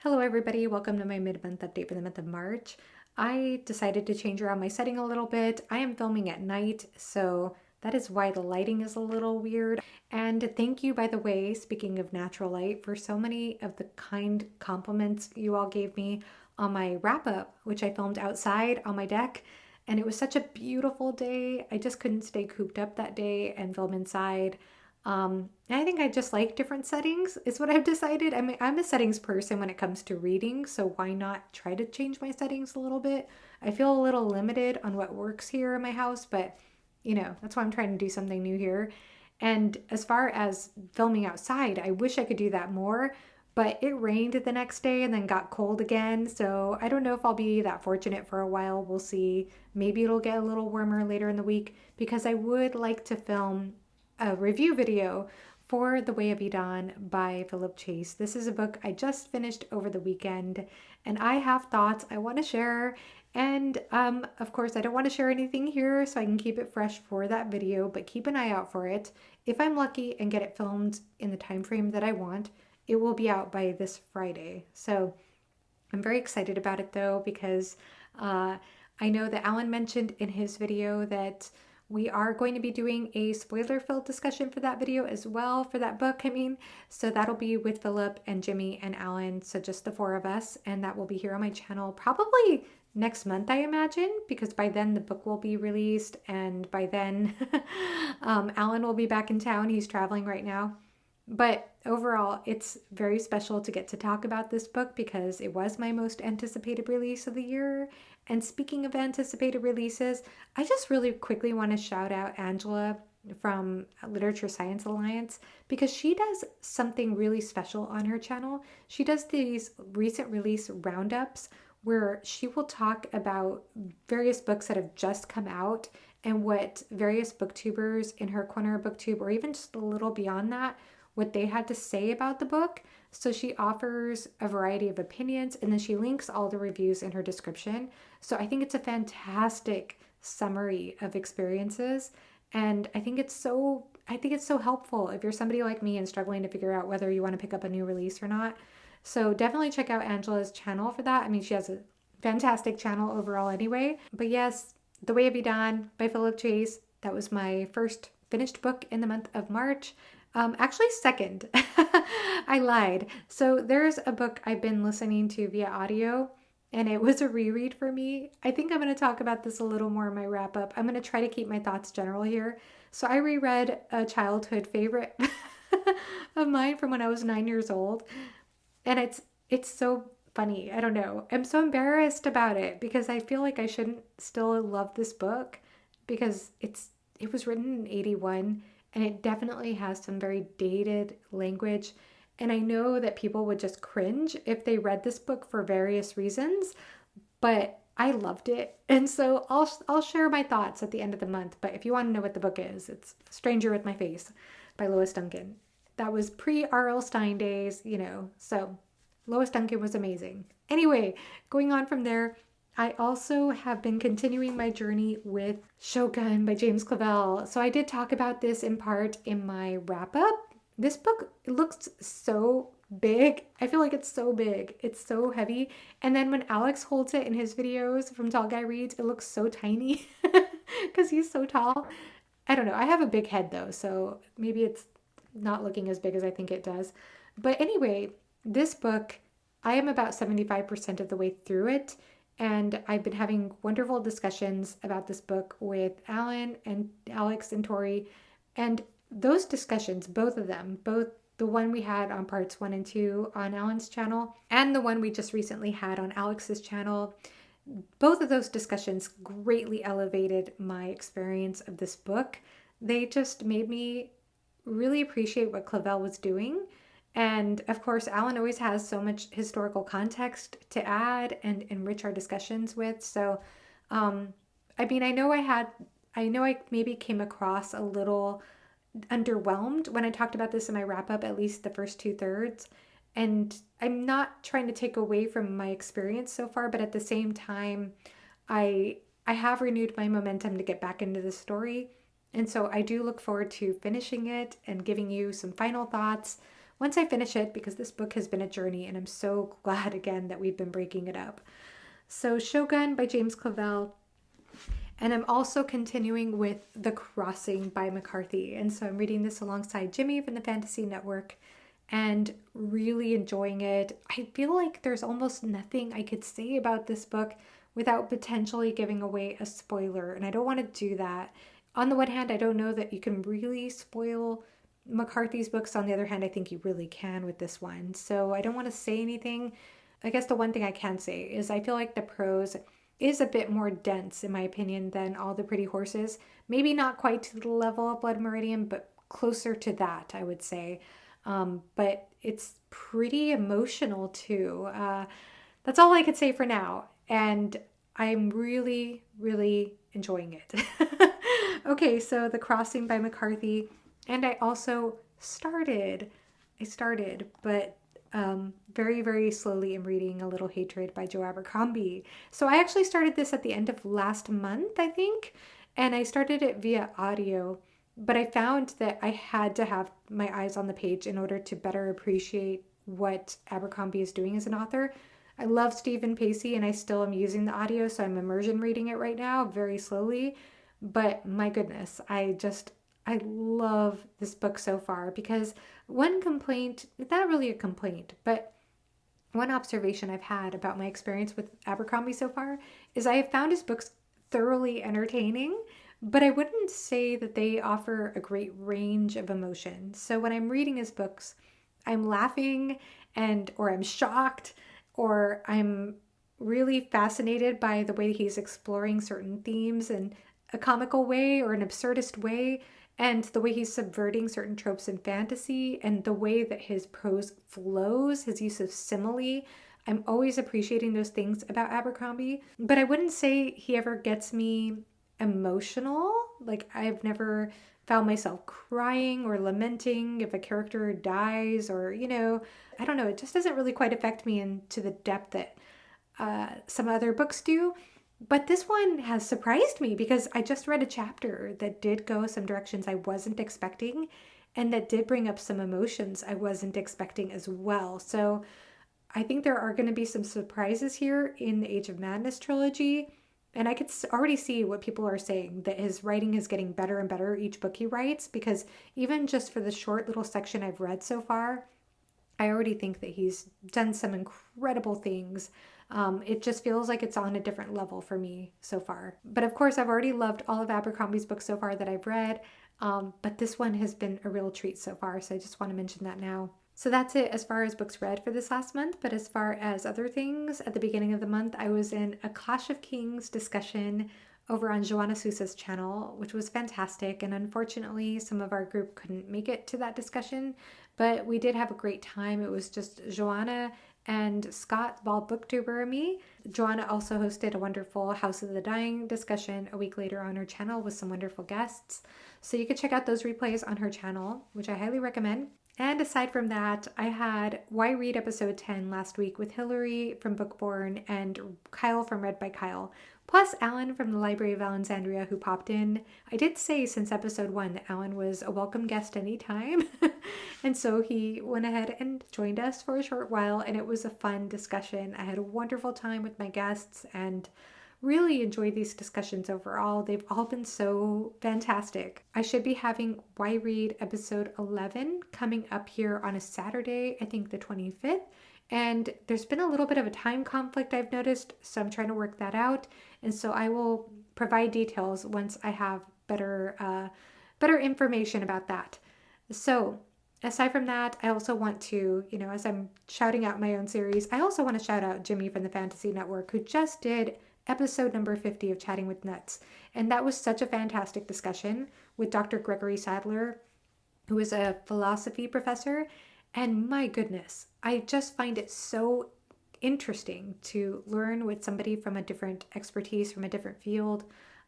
Hello everybody, welcome to my mid-month update for the month of March. I decided to change around my setting a little bit. I am filming at night, so that is why the lighting is a little weird. And thank you, by the way, speaking of natural light, for so many of the kind compliments you all gave me on my wrap-up, which I filmed outside on my deck. And it was such a beautiful day. I just couldn't stay cooped up that day and film inside. And I think I just like different settings, is what I've decided. I mean, I'm a settings person when it comes to reading, so why not try to change my settings a little bit? I feel a little limited on what works here in my house, but that's why I'm trying to do something new here. And as far as filming outside, I wish I could do that more, but it rained the next day and then got cold again. So I don't know if I'll be that fortunate for a while. We'll see. Maybe it'll get a little warmer later in the week because I would like to film a review video for The Way of Idan by Philip Chase. This is a book I just finished over the weekend, and I have thoughts I want to share. And of course, I don't want to share anything here, so I can keep it fresh for that video, but keep an eye out for it. If I'm lucky and get it filmed in the time frame that I want, it will be out by this Friday. So I'm very excited about it though, because I know that Alan mentioned in his video that we are going to be doing a spoiler-filled discussion for that video as well, for that book, I mean. So that'll be with Philip and Jimmy and Alan, so just the four of us, and that will be here on my channel probably next month, I imagine, because by then the book will be released, and by then Alan will be back in town. He's traveling right now. But overall, it's very special to get to talk about this book because it was my most anticipated release of the year. And speaking of anticipated releases, I just really quickly want to shout out Angela from Literature Science Alliance because she does something really special on her channel. She does these recent release roundups where she will talk about various books that have just come out and what various booktubers in her corner of booktube, or even just a little beyond that, what they had to say about the book. So she offers a variety of opinions and then she links all the reviews in her description. So I think it's a fantastic summary of experiences. And I think it's so helpful if you're somebody like me and struggling to figure out whether you want to pick up a new release or not. So definitely check out Angela's channel for that. I mean, she has a fantastic channel overall anyway. But yes, The Way of Idan by Philip Chase. That was my first finished book in the month of March. Actually second. I lied. So there's a book I've been listening to via audio and it was a reread for me. I think I'm going to talk about this a little more in my wrap up. I'm going to try to keep my thoughts general here. So I reread a childhood favorite of mine from when I was 9 years old. And it's so funny. I don't know. I'm so embarrassed about it because I feel like I shouldn't still love this book because it was written in 81 and it definitely has some very dated language. And I know that people would just cringe if they read this book for various reasons, but I loved it. And so I'll share my thoughts at the end of the month. But if you want to know what the book is, it's Stranger with My Face by Lois Duncan. That was pre-R.L. Stine days, so Lois Duncan was amazing. Anyway, going on from there, I also have been continuing my journey with Shogun by James Clavell. So I did talk about this in part in my wrap up. This book, it looks so big. I feel like it's so big. It's so heavy. And then when Alex holds it in his videos from Tall Guy Reads, it looks so tiny because he's so tall. I don't know. I have a big head though, so maybe it's not looking as big as I think it does. But anyway, this book, I am about 75% of the way through it. And I've been having wonderful discussions about this book with Alan and Alex and Tori. And those discussions, both of them, both the one we had on parts 1 and 2 on Alan's channel and the one we just recently had on Alex's channel, both of those discussions greatly elevated my experience of this book. They just made me really appreciate what Clavell was doing. And of course, Alan always has so much historical context to add and enrich our discussions with. So, I mean, I know I maybe came across a little underwhelmed when I talked about this in my wrap up, at least the first 2/3. And I'm not trying to take away from my experience so far, but at the same time, I have renewed my momentum to get back into the story. And so I do look forward to finishing it and giving you some final thoughts once I finish it, because this book has been a journey and I'm so glad again that we've been breaking it up. So Shogun by James Clavell. And I'm also continuing with The Crossing by McCarthy. And so I'm reading this alongside Jimmy from the Fantasy Network and really enjoying it. I feel like there's almost nothing I could say about this book without potentially giving away a spoiler. And I don't want to do that. On the one hand, I don't know that you can really spoil McCarthy's books. On the other hand, I think you really can with this one. So I don't want to say anything. I guess the one thing I can say is I feel like the prose is a bit more dense, in my opinion, than All the Pretty Horses. Maybe not quite to the level of Blood Meridian, but closer to that, I would say. But it's pretty emotional too. That's all I could say for now. And I'm really, really enjoying it. Okay, so The Crossing by McCarthy. And I also started, but very, very slowly am reading A Little Hatred by Joe Abercrombie. So I actually started this at the end of last month, I think, and I started it via audio, but I found that I had to have my eyes on the page in order to better appreciate what Abercrombie is doing as an author. I love Stephen Pacey and I still am using the audio, so I'm immersion reading it right now very slowly. But my goodness, I love this book so far because one complaint, not really a complaint, but one observation I've had about my experience with Abercrombie so far is I have found his books thoroughly entertaining, but I wouldn't say that they offer a great range of emotion. So when I'm reading his books, I'm laughing or I'm shocked or I'm really fascinated by the way he's exploring certain themes in a comical way or an absurdist way, and the way he's subverting certain tropes in fantasy and the way that his prose flows, his use of simile. I'm always appreciating those things about Abercrombie, but I wouldn't say he ever gets me emotional. Like, I've never found myself crying or lamenting if a character dies or, I don't know, it just doesn't really quite affect me into the depth that some other books do. But this one has surprised me because I just read a chapter that did go some directions I wasn't expecting and that did bring up some emotions I wasn't expecting as well. So I think there are going to be some surprises here in the Age of Madness trilogy. And I could already see what people are saying, that his writing is getting better and better each book he writes, because even just for the short little section I've read so far, I already think that he's done some incredible things. It just feels like it's on a different level for me so far. But of course, I've already loved all of Abercrombie's books so far that I've read. But this one has been a real treat so far. So I just want to mention that now. So that's it as far as books read for this last month. But as far as other things, at the beginning of the month, I was in a Clash of Kings discussion over on Joanna Sousa's channel, which was fantastic. And unfortunately, some of our group couldn't make it to that discussion, but we did have a great time. It was just Joanna and Scott, Ball Booktuber, and me. Joanna also hosted a wonderful House of the Dying discussion a week later on her channel with some wonderful guests. So you can check out those replays on her channel, which I highly recommend. And aside from that, I had Why Read episode 10 last week with Hillary from Bookborn and Kyle from Read by Kyle, plus Alan from the Library of Alexandria who popped in. I did say since episode 1 that Alan was a welcome guest anytime. And so he went ahead and joined us for a short while, and it was a fun discussion. I had a wonderful time with my guests and really enjoyed these discussions overall. They've all been so fantastic. I should be having Why Read episode 11 coming up here on a Saturday, I think the 25th. And there's been a little bit of a time conflict I've noticed, so I'm trying to work that out. And so I will provide details once I have better information about that. So aside from that, I also want to, as I'm shouting out my own series, I also want to shout out Jimmy from the Fantasy Network, who just did episode number 50 of Chatting with Nuts. And that was such a fantastic discussion with Dr. Gregory Sadler, who is a philosophy professor. And my goodness, I just find it so interesting to learn what somebody from a different expertise, from a different field,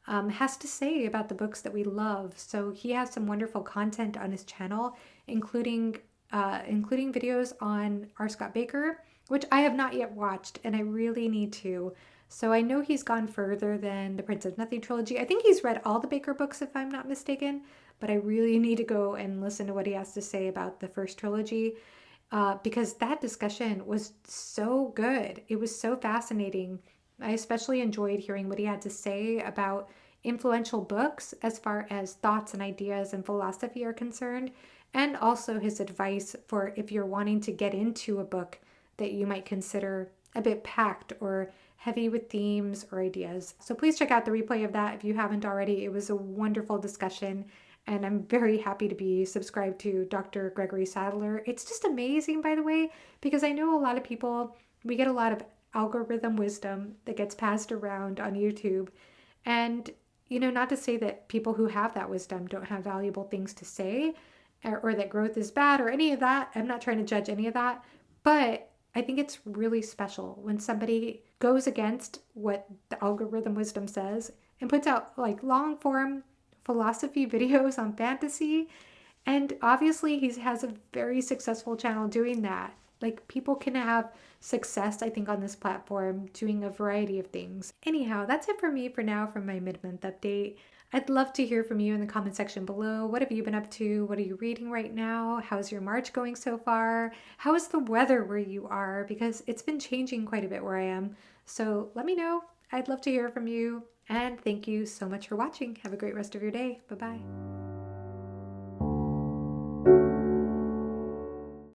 has to say about the books that we love. So he has some wonderful content on his channel, including videos on R. Scott Baker, which I have not yet watched, and I really need to. So I know he's gone further than the Prince of Nothing trilogy. I think he's read all the Baker books, if I'm not mistaken, but I really need to go and listen to what he has to say about the first trilogy. because that discussion was so good. It was so fascinating. I especially enjoyed hearing what he had to say about influential books as far as thoughts and ideas and philosophy are concerned, and also his advice for if you're wanting to get into a book that you might consider a bit packed or heavy with themes or ideas. So please check out the replay of that if you haven't already. It was a wonderful discussion, and I'm very happy to be subscribed to Dr. Gregory Sadler. It's just amazing, by the way, because I know a lot of people, we get a lot of algorithm wisdom that gets passed around on YouTube. And, not to say that people who have that wisdom don't have valuable things to say, or that growth is bad or any of that. I'm not trying to judge any of that. But I think it's really special when somebody goes against what the algorithm wisdom says and puts out like long form philosophy videos on fantasy. And obviously, he has a very successful channel doing that. Like, people can have success, I think, on this platform doing a variety of things. Anyhow, that's it for me for now from my mid month update. I'd love to hear from you in the comment section below. What have you been up to? What are you reading right now? How's your March going so far? How is the weather where you are? Because it's been changing quite a bit where I am. So let me know. I'd love to hear from you. And thank you so much for watching. Have a great rest of your day. Bye bye.